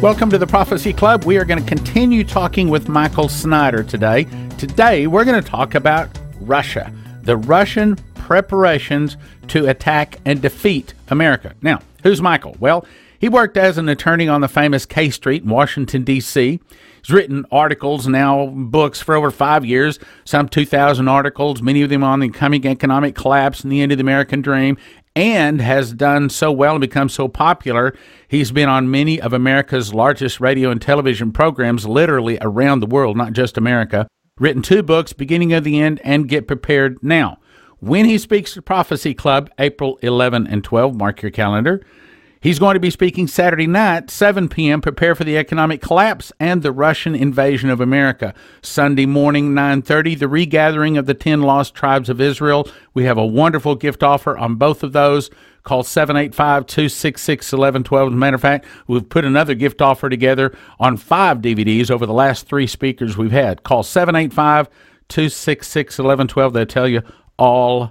Welcome to the Prophecy Club. We are going to continue talking with Michael Snyder today. Today, we're going to talk about Russia, the Russian preparations to attack and defeat America. Now, who's Michael? Well, he worked as an attorney on the famous K Street in Washington, D.C. He's written articles, now books, for over 5 years, some 2,000 articles, many of them on the coming economic collapse and the end of the American dream, and has done so well and become so popular, he's been on many of America's largest radio and television programs, literally around the world, not just America. Written 2 books, Beginning of the End and Get Prepared Now. When he speaks to Prophecy Club, April 11 and 12, mark your calendar. He's going to be speaking Saturday night, 7 p.m., Prepare for the Economic Collapse and the Russian Invasion of America. Sunday morning, 9:30, The Regathering of the 10 Lost Tribes of Israel. We have a wonderful gift offer on both of those. Call 785-266-1112. As a matter of fact, we've put another gift offer together on 5 DVDs over the last 3 speakers we've had. Call 785-266-1112. They'll tell you all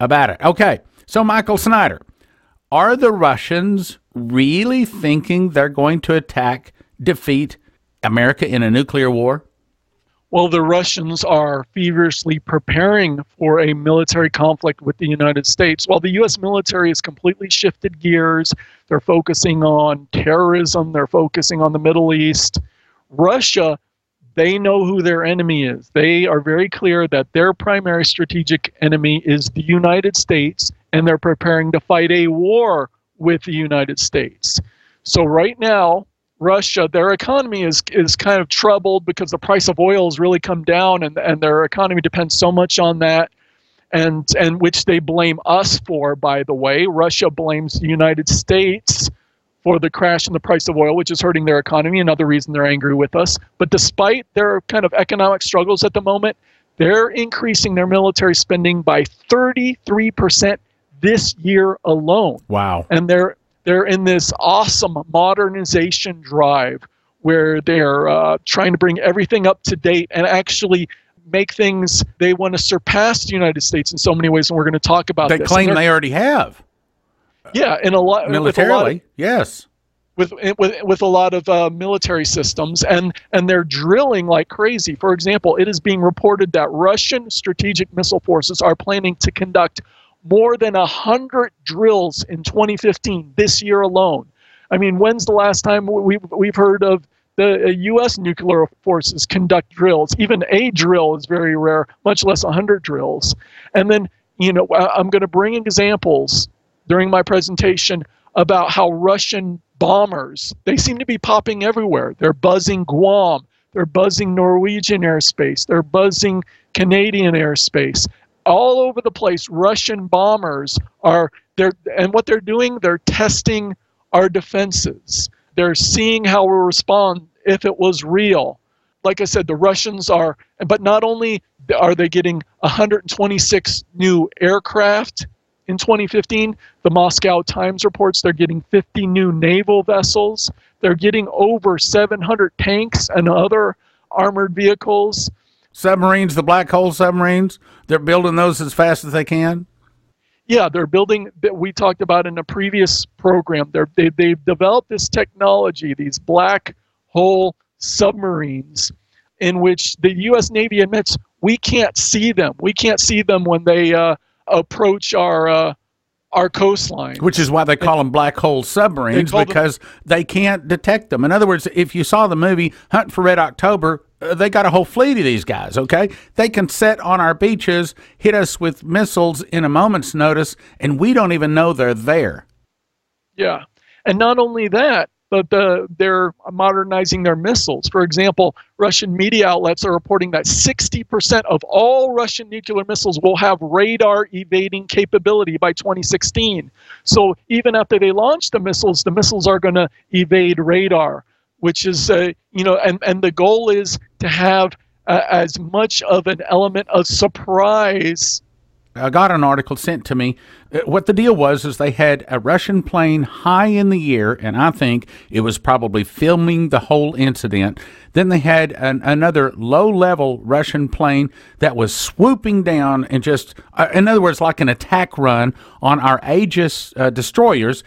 about it. Okay, so Michael Snyder. Are the Russians really thinking they're going to defeat America in a nuclear war? Well, the Russians are feverishly preparing for a military conflict with the United States. While the U.S. military has completely shifted gears, they're focusing on terrorism, they're focusing on the Middle East. Russia, they know who their enemy is. They are very clear that their primary strategic enemy is the United States, and they're preparing to fight a war with the United States. So right now, Russia, their economy is kind of troubled because the price of oil has really come down, and their economy depends so much on that, and which they blame us for, by the way. Russia blames the United States for the crash in the price of oil, which is hurting their economy, another reason they're angry with us. But despite their kind of economic struggles at the moment, they're increasing their military spending by 33% this year alone. Wow. And they're in this awesome modernization drive where they're trying to bring everything up to date and actually make things, they want to surpass the United States in so many ways, and we're going to talk about this. They claim they already have. Yeah, in a lot militarily, yes. With a lot of military systems, and they're drilling like crazy. For example, it is being reported that Russian strategic missile forces are planning to conduct more than 100 drills in 2015 this year alone. I mean, when's the last time we've heard of the U.S. nuclear forces conduct drills? Even a drill is very rare, much less 100 drills. And then, I'm going to bring examples during my presentation about how Russian bombers, they seem to be popping everywhere. They're buzzing Guam, they're buzzing Norwegian airspace, they're buzzing Canadian airspace. All over the place, Russian bombers and what they're doing, they're testing our defenses. They're seeing how we'll respond if it was real. Like I said, the Russians but not only are they getting 126 new aircraft in 2015, the Moscow Times reports they're getting 50 new naval vessels. They're getting over 700 tanks and other armored vehicles. Submarines, the black hole submarines, they're building those as fast as they can? Yeah, they're building, we talked about in a previous program, they've developed this technology, these black hole submarines, in which the U.S. Navy admits we can't see them. We can't see them when they approach our coastline. Which is why they call them black hole submarines, because they can't detect them. In other words, if you saw the movie Hunt for Red October, they got a whole fleet of these guys, okay? They can set on our beaches, hit us with missiles in a moment's notice, and we don't even know they're there. Yeah, and not only that, but they're modernizing their missiles. For example, Russian media outlets are reporting that 60% of all Russian nuclear missiles will have radar evading capability by 2016. So even after they launch the missiles are going to evade radar, which is, and the goal is to have as much of an element of surprise. I got an article sent to me. What the deal was is they had a Russian plane high in the air, and I think it was probably filming the whole incident. Then they had another low-level Russian plane that was swooping down and just, in other words, like an attack run on our Aegis destroyers,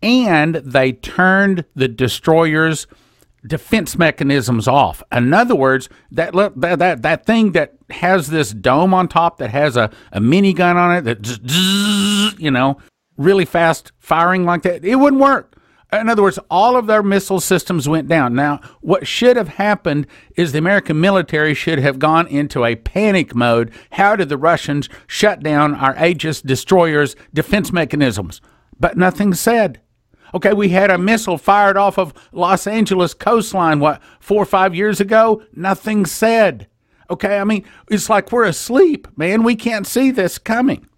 and they turned the destroyers defense mechanisms off. In other words, that thing that has this dome on top that has a minigun on it that just, really fast firing like that, it wouldn't work. In other words, all of their missile systems went down. Now, what should have happened is the American military should have gone into a panic mode. How did the Russians shut down our Aegis destroyers' defense mechanisms? But nothing said. Okay, we had a missile fired off of Los Angeles coastline, 4 or 5 years ago? Nothing said. Okay, I mean, it's like we're asleep, man. We can't see this coming.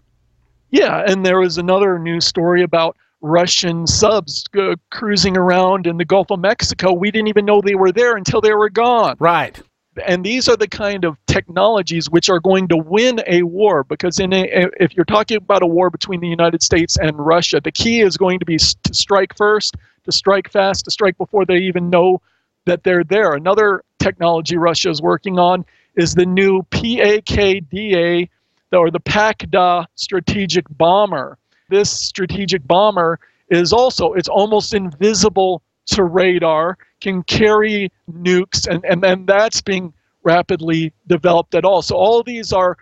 Yeah, and there was another news story about Russian subs cruising around in the Gulf of Mexico. We didn't even know they were there until they were gone. Right. And these are the kind of technologies which are going to win a war, because if you're talking about a war between the United States and Russia, the key is going to be to strike first, to strike fast, to strike before they even know that they're there. Another technology Russia is working on is the new PAKDA, or the PAKDA strategic bomber. This strategic bomber is it's almost invisible to radar, can carry nukes, and that's being rapidly developed at all. So all of these are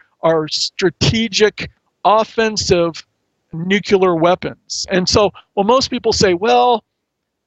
strategic, offensive nuclear weapons. And so, most people say, well,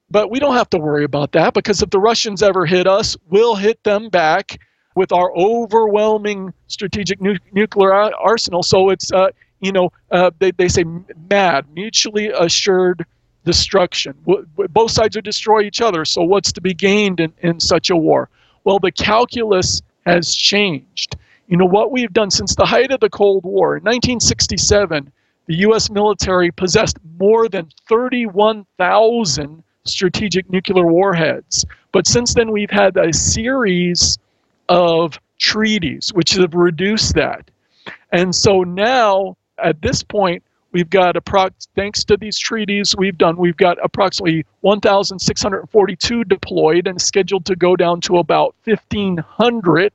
but we don't have to worry about that, because if the Russians ever hit us, we'll hit them back with our overwhelming strategic nuclear arsenal. So it's they say MAD, mutually assured destruction. Both sides will destroy each other, so what's to be gained in such a war? Well, the calculus has changed. What we've done since the height of the Cold War, in 1967, the U.S. military possessed more than 31,000 strategic nuclear warheads. But since then, we've had a series of treaties which have reduced that. And so now, at this point, we've got, thanks to these treaties we've got approximately 1,642 deployed and scheduled to go down to about 1,500,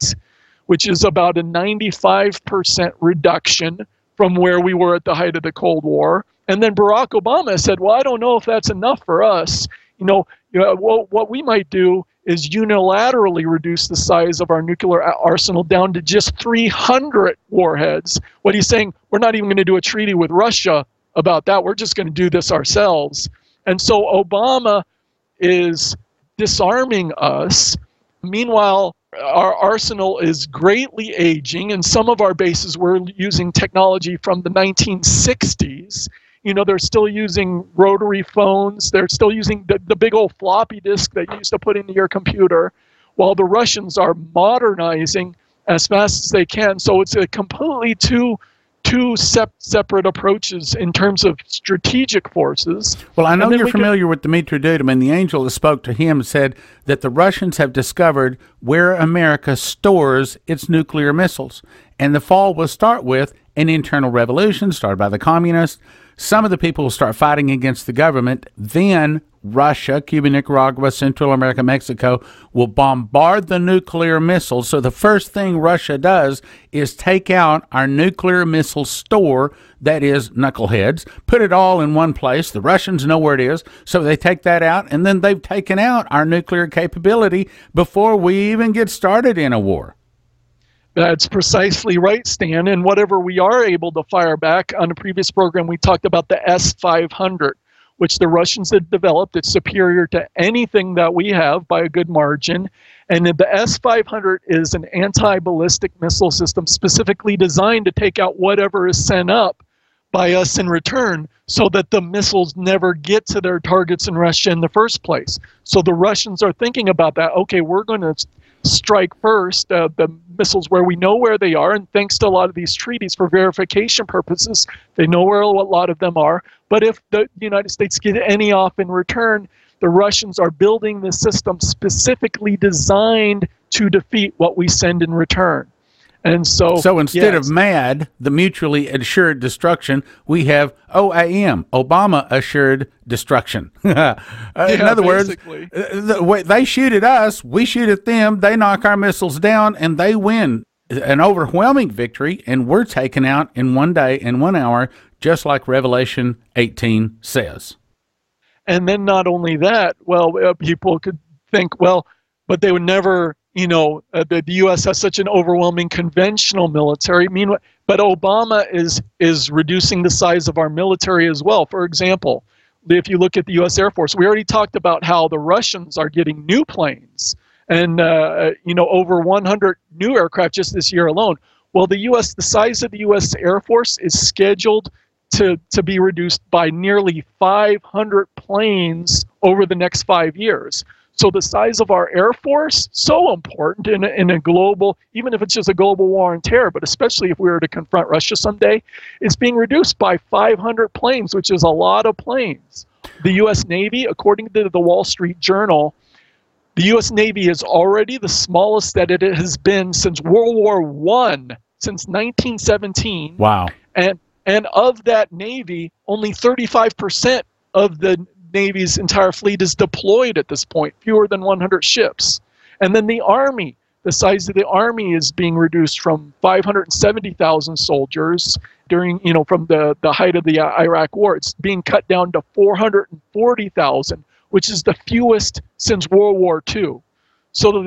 which is about a 95% reduction from where we were at the height of the Cold War. And then Barack Obama said, well, I don't know if that's enough for us. What we might do is unilaterally reduce the size of our nuclear arsenal down to just 300 warheads. What he's saying, we're not even going to do a treaty with Russia about that. We're just going to do this ourselves. And so Obama is disarming us. Meanwhile, our arsenal is greatly aging, and some of our bases were using technology from the 1960s. They're still using rotary phones. They're still using the big old floppy disk that you used to put into your computer, while the Russians are modernizing as fast as they can. So it's a completely two separate approaches in terms of strategic forces. Well, I know you're familiar with Dmitry Duduman. The angel that spoke to him said that the Russians have discovered where America stores its nuclear missiles. And the fall will start with an internal revolution started by the communists. Some of the people will start fighting against the government. Then Russia, Cuba, Nicaragua, Central America, Mexico will bombard the nuclear missiles. So the first thing Russia does is take out our nuclear missile store, that is knuckleheads, put it all in one place. The Russians know where it is, so they take that out, and then they've taken out our nuclear capability before we even get started in a war. That's precisely right, Stan. And whatever we are able to fire back, on a previous program, we talked about the S-500, which the Russians had developed. It's superior to anything that we have by a good margin. And the S-500 is an anti-ballistic missile system specifically designed to take out whatever is sent up by us in return, so that the missiles never get to their targets in Russia in the first place. So the Russians are thinking about that. Okay, we're going to strike first the missiles where we know where they are, and thanks to a lot of these treaties for verification purposes, they know where a lot of them are. But if the United States get any off in return, the Russians are building the system specifically designed to defeat what we send in return. And so instead of MAD, the mutually assured destruction, we have OAM, Obama assured destruction. In other words, they shoot at us, we shoot at them, they knock our missiles down, and they win an overwhelming victory, and we're taken out in 1 day and 1 hour, just like Revelation 18 says. And then not only that, people could think, well, but they would never, the U.S. has such an overwhelming conventional military. Meanwhile, but Obama is reducing the size of our military as well. For example, if you look at the U.S. Air Force, we already talked about how the Russians are getting new planes and, over 100 new aircraft just this year alone. Well, the size of the U.S. Air Force is scheduled to be reduced by nearly 500 planes over the next 5 years. So the size of our Air Force, so important in a global, even if it's just a global war on terror, but especially if we were to confront Russia someday, it's being reduced by 500 planes, which is a lot of planes. The U.S. Navy, according to the Wall Street Journal, the U.S. Navy is already the smallest that it has been since World War I, since 1917. Wow. And of that Navy, only 35% of the Navy's entire fleet is deployed at this point, fewer than 100 ships. And then the Army, the size of the Army is being reduced from 570,000 soldiers during, from the height of the Iraq War. It's being cut down to 440,000, which is the fewest since World War II. So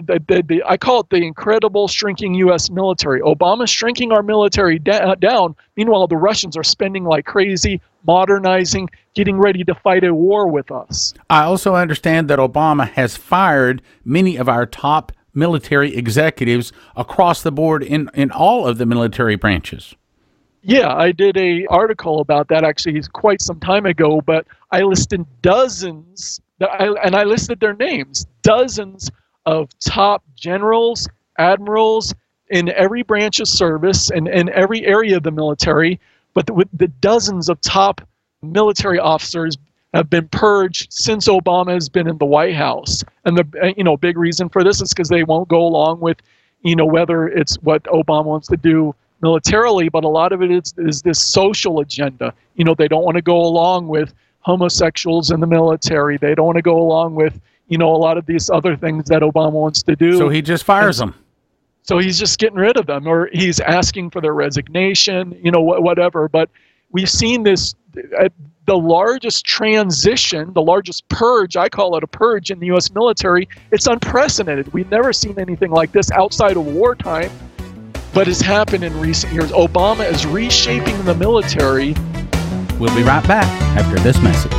I call it the incredible shrinking U.S. military. Obama's shrinking our military down. Meanwhile, the Russians are spending like crazy, modernizing, getting ready to fight a war with us. I also understand that Obama has fired many of our top military executives across the board in all of the military branches. Yeah, I did an article about that actually quite some time ago, but I listed dozens, and I listed their names, dozens of top generals, admirals in every branch of service and in every area of the military, but the dozens of top military officers have been purged since Obama has been in the White House. And the big reason for this is because they won't go along with, whether it's what Obama wants to do militarily, but a lot of it is this social agenda. They don't want to go along with homosexuals in the military. They don't want to go along with a lot of these other things that Obama wants to do. So he just fires them. So he's just getting rid of them, or he's asking for their resignation, whatever. But we've seen this, the largest transition, the largest purge, I call it a purge in the U.S. military. It's unprecedented. We've never seen anything like this outside of wartime, but it's happened in recent years. Obama is reshaping the military. We'll be right back after this message.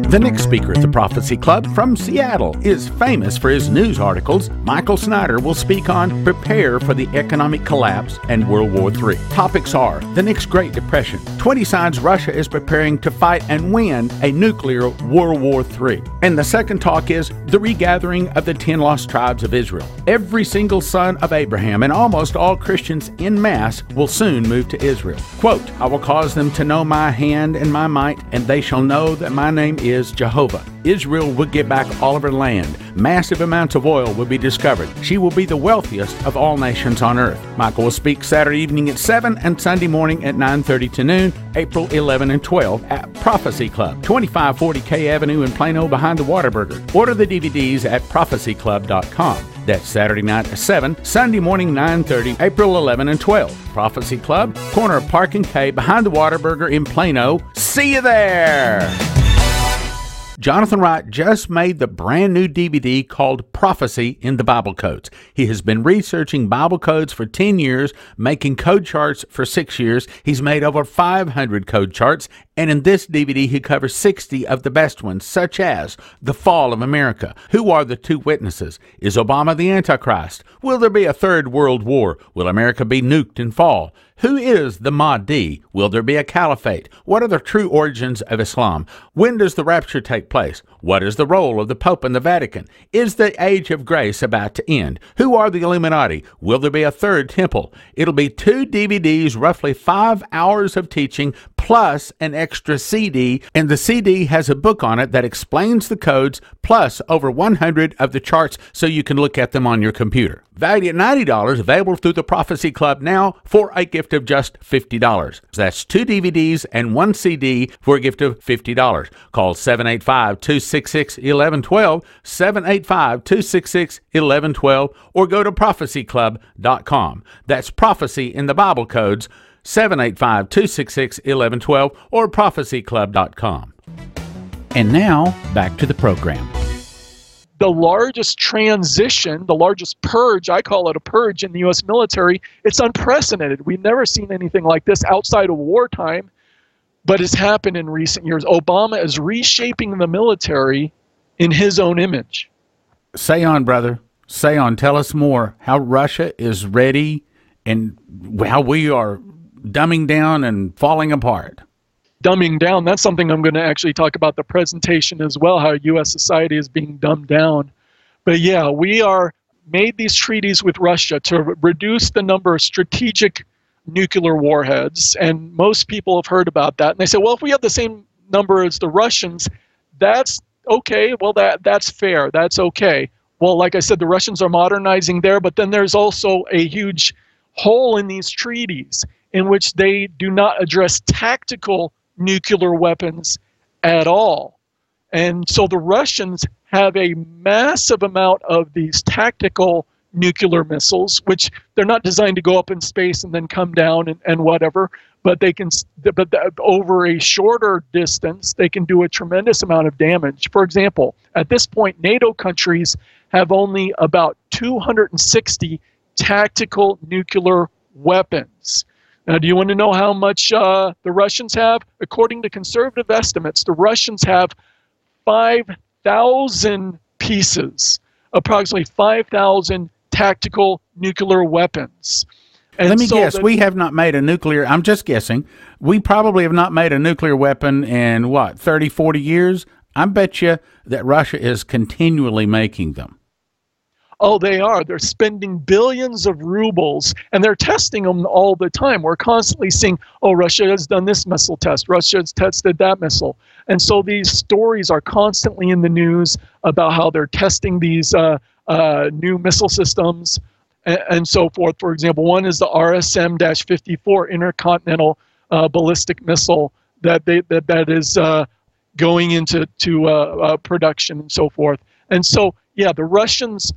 The next speaker at the Prophecy Club from Seattle is famous for his news articles. Michael Snyder will speak on Prepare for the Economic Collapse and World War III. Topics are the next Great Depression, 20 signs Russia is preparing to fight and win a nuclear World War III. And the second talk is the regathering of the 10 lost tribes of Israel. Every single son of Abraham and almost all Christians en masse will soon move to Israel. Quote, I will cause them to know my hand and my might, and they shall know that my name is Jehovah. Israel will get back all of her land. Massive amounts of oil will be discovered. She will be the wealthiest of all nations on earth. Michael will speak Saturday evening at 7 and Sunday morning at 9:30 to noon, April 11 and 12 at Prophecy Club, 2540 K Avenue in Plano behind the Whataburger. Order the DVDs at prophecyclub.com. That's Saturday night at 7, Sunday morning 9:30, April 11 and 12. Prophecy Club, corner of Park and K behind the Whataburger in Plano. See you there! Jonathan Wright just made the brand new DVD called Prophecy in the Bible Codes. He has been researching Bible codes for 10 years, making code charts for 6 years. He's made over 500 code charts, and in this DVD he covers 60 of the best ones, such as the fall of America. Who are the two witnesses? Is Obama the Antichrist? Will there be a third world war? Will America be nuked and fall? Who is the Mahdi? Will there be a caliphate? What are the true origins of Islam? When does the rapture take place? What is the role of the Pope and the Vatican? Is the age of grace about to end? Who are the Illuminati? Will there be a third temple? It'll be 2 DVDs, roughly 5 hours of teaching, plus an extra CD, and the CD has a book on it that explains the codes, plus over 100 of the charts so you can look at them on your computer. Valued at $90, available through the Prophecy Club now for a gift of just $50. That's 2 DVDs and 1 CD for a gift of $50. Call 785-266-1112, 785-266-1112, or go to prophecyclub.com. That's Prophecy in the Bible Codes, 785-266-1112, or prophecyclub.com. And now, back to the program. the largest transition, the largest purge, I call it a purge in the U.S. military. It's unprecedented. We've never seen anything like this outside of wartime, but it's happened in recent years. Obama is reshaping the military in his own image. Say on, brother. Say on. Tell us more how Russia is ready and how we are dumbing down and falling apart. Dumbing down, that's something I'm going to actually talk about the presentation as well, how U.S. society is being dumbed down. But yeah, we are made these treaties with Russia to reduce the number of strategic nuclear warheads, and most people have heard about that. And they say, well, if we have the same number as the Russians, that's okay. Well, that's fair. That's okay. Well, like I said, the Russians are modernizing there, but then there's also a huge hole in these treaties in which they do not address tactical nuclear weapons at all. And so the Russians have a massive amount of these tactical nuclear missiles, which they're not designed to go up in space and then come down and whatever, but over a shorter distance, they can do a tremendous amount of damage. For example, at this point, NATO countries have only about 260 tactical nuclear weapons. Now, do you want to know how much the Russians have? According to conservative estimates, the Russians have 5,000 pieces, approximately 5,000 tactical nuclear weapons. And let me guess, we have not made a nuclear, I'm just guessing, we probably have not made a nuclear weapon in, 30, 40 years? I bet you that Russia is continually making them. Oh, they are. They're spending billions of rubles, and they're testing them all the time. We're constantly seeing, oh, Russia has done this missile test. Russia has tested that missile. And so these stories are constantly in the news about how they're testing these new missile systems and so forth. For example, one is the RSM-54 intercontinental ballistic missile that is going into production and so forth. And so, yeah, the Russians,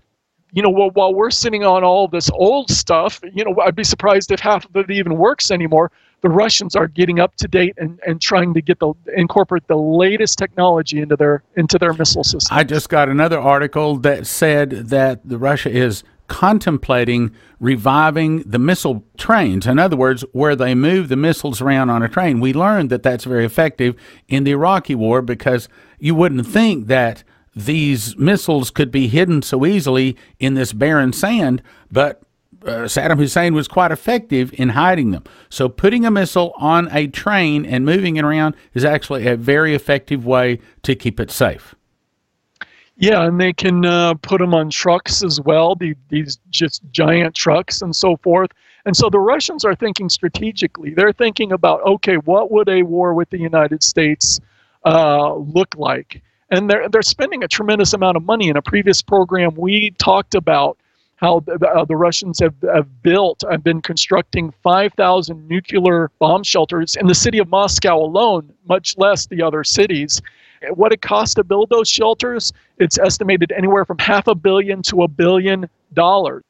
while we're sitting on all this old stuff, I'd be surprised if half of it even works anymore. The Russians are getting up to date and trying to incorporate the latest technology into their missile systems. I just got another article that said that Russia is contemplating reviving the missile trains. In other words, where they move the missiles around on a train. We learned that that's very effective in the Iraqi war, because you wouldn't think that these missiles could be hidden so easily in this barren sand, but Saddam Hussein was quite effective in hiding them. So putting a missile on a train and moving it around is actually a very effective way to keep it safe. Yeah, and they can put them on trucks as well, these just giant trucks and so forth. And so the Russians are thinking strategically. They're thinking about, okay, what would a war with the United States look like? And they're spending a tremendous amount of money. In a previous program, we talked about how the Russians have been constructing 5,000 nuclear bomb shelters in the city of Moscow alone, much less the other cities. What it costs to build those shelters, it's estimated anywhere from $500 million to $1 billion. So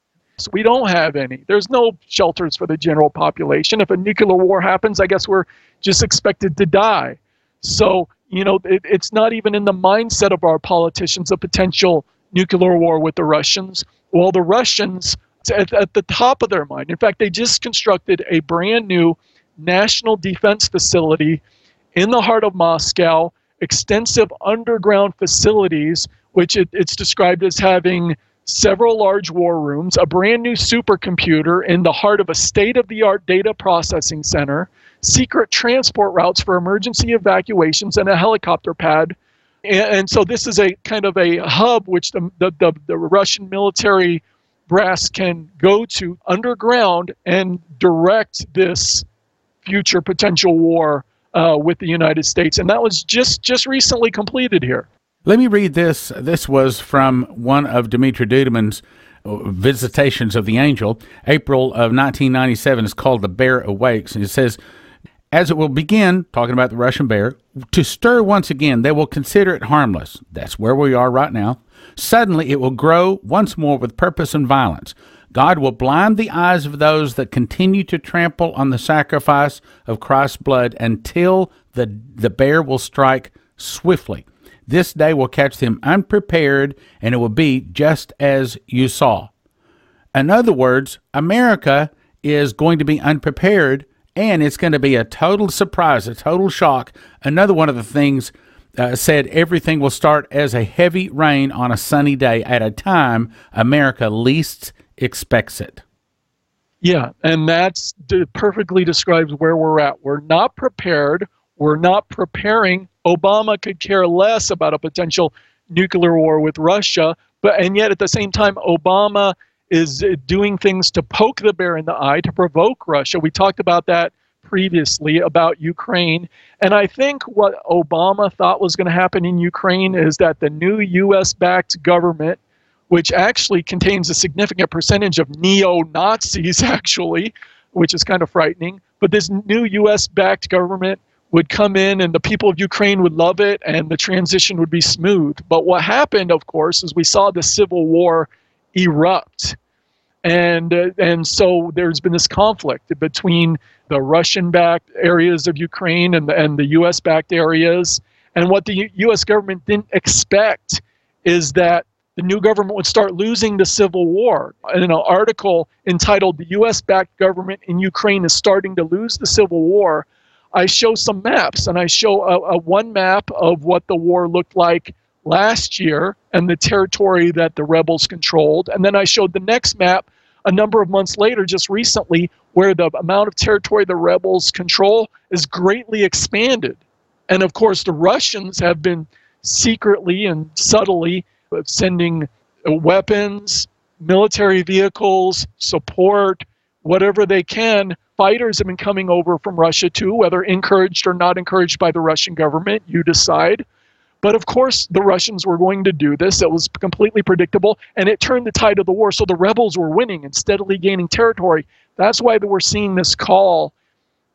we don't have any. There's no shelters for the general population. If a nuclear war happens, I guess we're just expected to die. So, it's not even in the mindset of our politicians, a potential nuclear war with the Russians. Well, the Russians, it's at the top of their mind. In fact, they just constructed a brand new national defense facility in the heart of Moscow, extensive underground facilities, which it's described as having several large war rooms, a brand new supercomputer in the heart of a state-of-the-art data processing center, secret transport routes for emergency evacuations, and a helicopter pad. And so this is a kind of a hub which the Russian military brass can go to underground and direct this future potential war with the United States. And that was just recently completed here. Let me read this. This was from one of Dmitry Duduman's Visitations of the Angel, April of 1997. It's called The Bear Awakes. And it says, as it will begin, talking about the Russian bear, to stir once again, they will consider it harmless. That's where we are right now. Suddenly it will grow once more with purpose and violence. God will blind the eyes of those that continue to trample on the sacrifice of Christ's blood until the bear will strike swiftly. This day will catch them unprepared, and it will be just as you saw. In other words, America is going to be unprepared, and it's going to be a total surprise, a total shock. Another one of the things said everything will start as a heavy rain on a sunny day at a time America least expects it. Yeah, and that's perfectly describes where we're at. We're not prepared. We're not preparing. Obama could care less about a potential nuclear war with Russia, and yet at the same time, Obama is doing things to poke the bear in the eye, to provoke Russia. We talked about that previously, about Ukraine. And I think what Obama thought was going to happen in Ukraine is that the new U.S.-backed government, which actually contains a significant percentage of neo-Nazis, actually, which is kind of frightening. But this new U.S.-backed government would come in and the people of Ukraine would love it and the transition would be smooth. But what happened, of course, is we saw the civil war erupt. And so there's been this conflict between the Russian-backed areas of Ukraine and the U.S.-backed areas. And what the U.S. government didn't expect is that the new government would start losing the civil war. In an article entitled "The U.S.-backed government in Ukraine is starting to lose the civil war," I show some maps, and I show a one map of what the war looked like last year and the territory that the rebels controlled. And then I showed the next map a number of months later, just recently, where the amount of territory the rebels control is greatly expanded. And of course, the Russians have been secretly and subtly sending weapons, military vehicles, support, whatever they can. Fighters have been coming over from Russia too, whether encouraged or not encouraged by the Russian government, you decide. But of course, the Russians were going to do this. It was completely predictable, and it turned the tide of the war. So the rebels were winning and steadily gaining territory. That's why we're seeing this call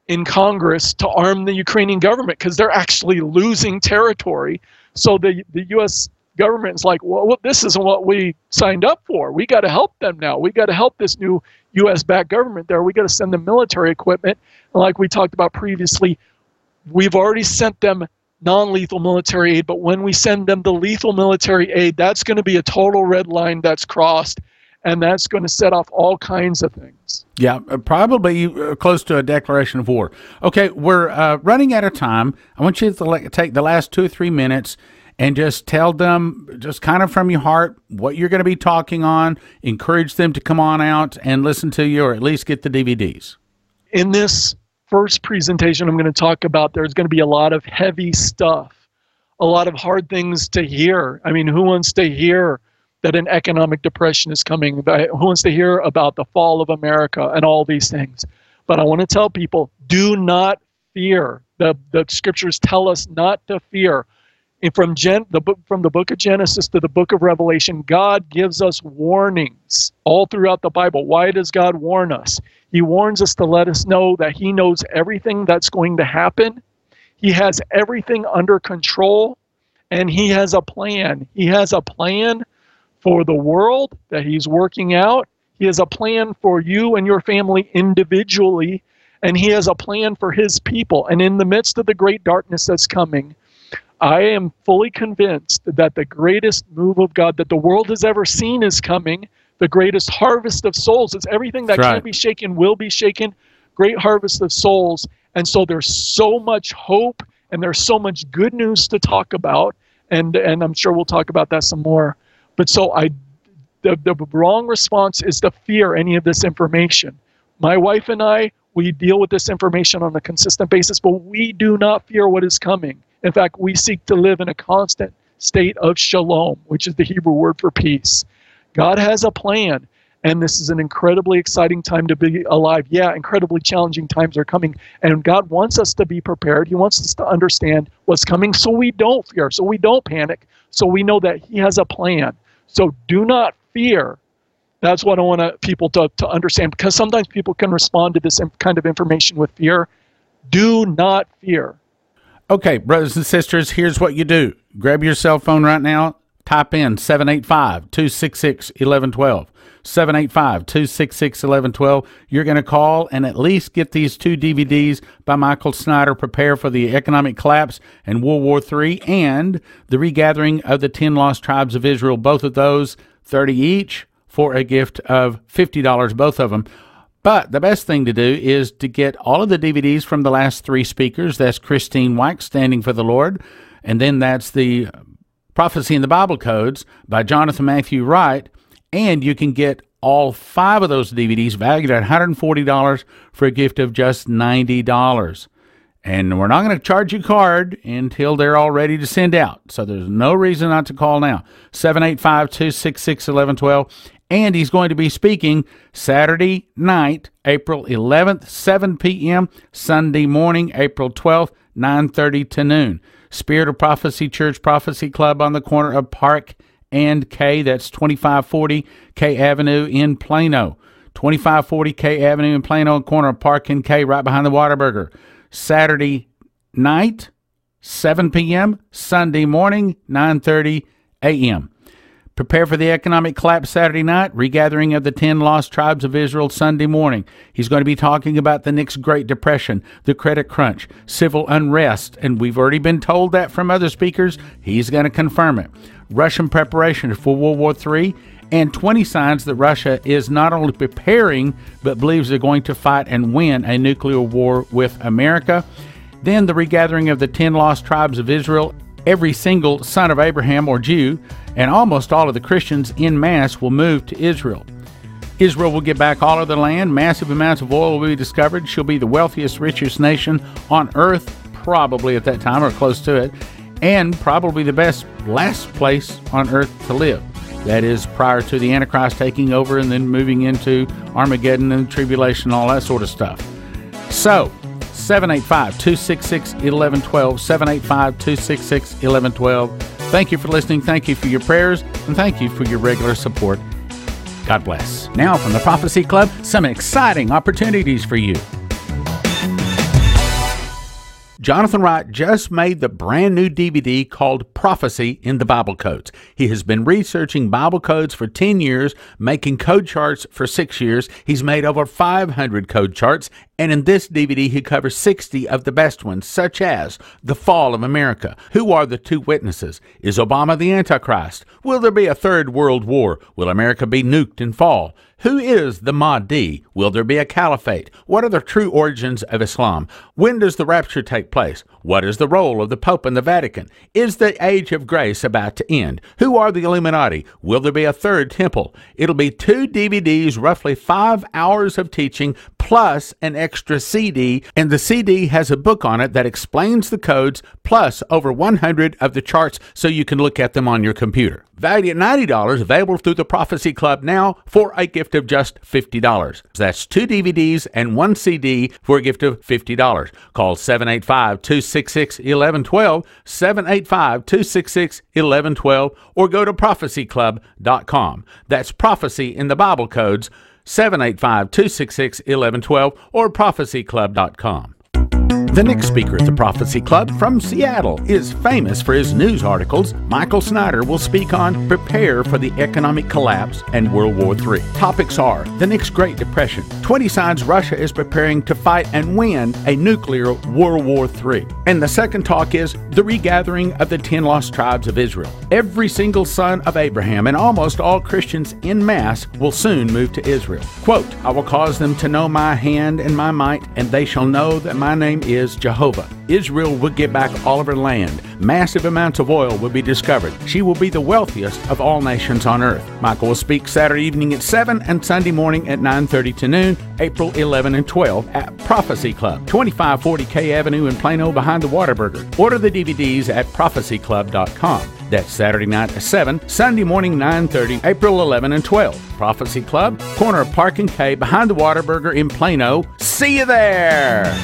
in Congress to arm the Ukrainian government, because they're actually losing territory. So the U.S. government is like, well, this isn't what we signed up for. We got to help them now. We got to help this new U.S.-backed government there. We got to send them military equipment. And like we talked about previously, we've already sent them non-lethal military aid, but when we send them the lethal military aid, that's going to be a total red line that's crossed, and that's going to set off all kinds of things. Yeah, probably close to a declaration of war. Okay, we're running out of time. I want you to take the last 2 or 3 minutes and just tell them, just kind of from your heart, what you're going to be talking on. Encourage them to come on out and listen to you, or at least get the DVDs. In this first presentation I'm going to talk about, there's going to be a lot of heavy stuff, a lot of hard things to hear. I mean, who wants to hear that an economic depression is coming? Who wants to hear about the fall of America and all these things? But I want to tell people, do not fear. The scriptures tell us not to fear. And from the book of Genesis to the book of Revelation, God gives us warnings all throughout the Bible. Why does God warn us? He warns us to let us know that He knows everything that's going to happen. He has everything under control, and He has a plan. He has a plan for the world that He's working out. He has a plan for you and your family individually, and He has a plan for His people. And in the midst of the great darkness that's coming, I am fully convinced that the greatest move of God that the world has ever seen is coming. The greatest harvest of souls. It's everything that can't be shaken will be shaken. Great harvest of souls. And so there's so much hope and there's so much good news to talk about. And I'm sure we'll talk about that some more. But so the wrong response is to fear any of this information. My wife and I, we deal with this information on a consistent basis, but we do not fear what is coming. In fact, we seek to live in a constant state of shalom, which is the Hebrew word for peace. God has a plan, and this is an incredibly exciting time to be alive. Yeah, incredibly challenging times are coming, and God wants us to be prepared. He wants us to understand what's coming so we don't fear, so we don't panic, so we know that He has a plan. So do not fear. That's what I want people to understand, because sometimes people can respond to this kind of information with fear. Do not fear. Okay, brothers and sisters, here's what you do. Grab your cell phone right now. Type in 785-266-1112. 785-266-1112. You're going to call and at least get these 2 DVDs by Michael Snyder, Prepare for the Economic Collapse and World War III, and The Regathering of the 10 Lost Tribes of Israel. Both of those, $30 each, for a gift of $50, both of them. But the best thing to do is to get all of the DVDs from the last 3 speakers. That's Christine White, Standing for the Lord, and then that's the Prophecy in the Bible Codes by Jonathan Matthew Wright, and you can get all 5 of those DVDs valued at $140 for a gift of just $90. And we're not going to charge you card until they're all ready to send out. So there's no reason not to call now. 785-266-1112. And he's going to be speaking Saturday night, April 11th, 7 p.m., Sunday morning, April 12th, 9:30 to noon. Spirit of Prophecy Church Prophecy Club on the corner of Park and K. That's 2540 K Avenue in Plano. 2540 K Avenue in Plano, corner of Park and K, right behind the Whataburger. Saturday night, 7 p.m., Sunday morning, 9:30 a.m. Prepare for the Economic Collapse Saturday night, Regathering of the 10 Lost Tribes of Israel Sunday morning. He's going to be talking about the next Great Depression, the credit crunch, civil unrest, and we've already been told that from other speakers. He's going to confirm it. Russian preparation for World War III, and 20 signs that Russia is not only preparing, but believes they're going to fight and win a nuclear war with America. Then the regathering of the 10 lost tribes of Israel. Every single son of Abraham or Jew, and almost all of the Christians en masse will move to Israel. Israel will get back all of the land. Massive amounts of oil will be discovered. She'll be the wealthiest, richest nation on earth, probably at that time or close to it, and probably the best last place on earth to live. That is prior to the Antichrist taking over and then moving into Armageddon and tribulation, all that sort of stuff. So, 785-266-1112, 785-266-1112. Thank you for listening, thank you for your prayers, and thank you for your regular support. God bless. Now from the Prophecy Club, some exciting opportunities for you. Jonathan Wright just made the brand new DVD called Prophecy in the Bible Codes. He has been researching Bible codes for 10 years, making code charts for 6 years. He's made over 500 code charts, and in this DVD he covers 60 of the best ones, such as the fall of America. Who are the 2 witnesses? Is Obama the Antichrist? Will there be a 3rd World War? Will America be nuked and fall? Who is the Mahdi? Will there be a caliphate? What are the true origins of Islam? When does the rapture take place? What is the role of the Pope and the Vatican? Is the age of grace about to end? Who are the Illuminati? Will there be a 3rd temple? It'll be 2 DVDs, roughly 5 hours of teaching, plus an extra CD, and the CD has a book on it that explains the codes, plus over 100 of the charts so you can look at them on your computer. Valued at $90, available through the Prophecy Club now for a gift of just $50. That's 2 DVDs and 1 CD for a gift of $50. Call 785-266-1112, 785-266-1112, or go to prophecyclub.com. That's Prophecy in the Bible Codes, 785-266-1112, or prophecyclub.com. The next speaker at the Prophecy Club from Seattle is famous for his news articles. Michael Snyder will speak on Prepare for the Economic Collapse and World War III. Topics are the next Great Depression, 20 signs Russia is preparing to fight and win a nuclear World War III. And the second talk is the regathering of the 10 lost tribes of Israel. Every single son of Abraham and almost all Christians en masse will soon move to Israel. Quote, I will cause them to know my hand and my might, and they shall know that my name is Jehovah. Israel will get back all of her land. Massive amounts of oil will be discovered. She will be the wealthiest of all nations on earth. Michael will speak Saturday evening at 7 and Sunday morning at 9:30 to noon, April 11 and 12 at Prophecy Club, 2540 K Avenue in Plano behind the Whataburger. Order the DVDs at prophecyclub.com. That's Saturday night at 7, Sunday morning 9:30, April 11 and 12. Prophecy Club, corner of Park and K behind the Whataburger in Plano. See you there!